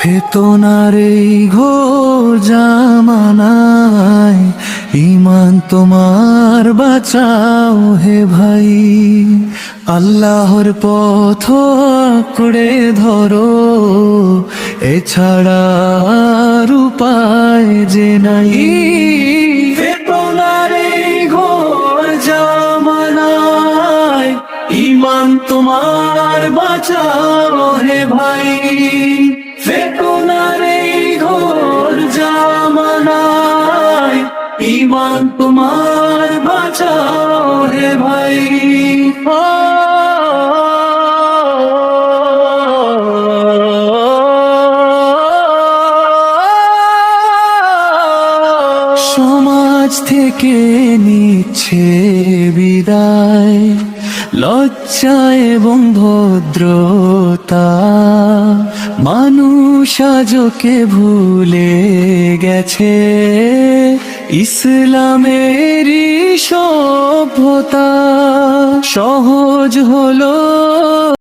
ফেতনার এই ঘোর জামানায় ঈমান তোমার বাঁচাও হে ভাই। আল্লাহর পথ আঁকড়ে ধরো, এছাড়া আর উপায় যে নাই। ফেতনার এই ঘোর জামানায় ঈমান তোমার বাঁচাও হে ভাই। ফেতনার এই ঘোর জামানায় ঈমান তোমার বাঁচাও হে ভাই। সমাজ থেকে নিচ্ছে বিদায় লজ্জা এবং ভদ্রতা, মানুষ আজকে ভুলে গেছে ইসলামেরই সভ্যতা। সহজ হলো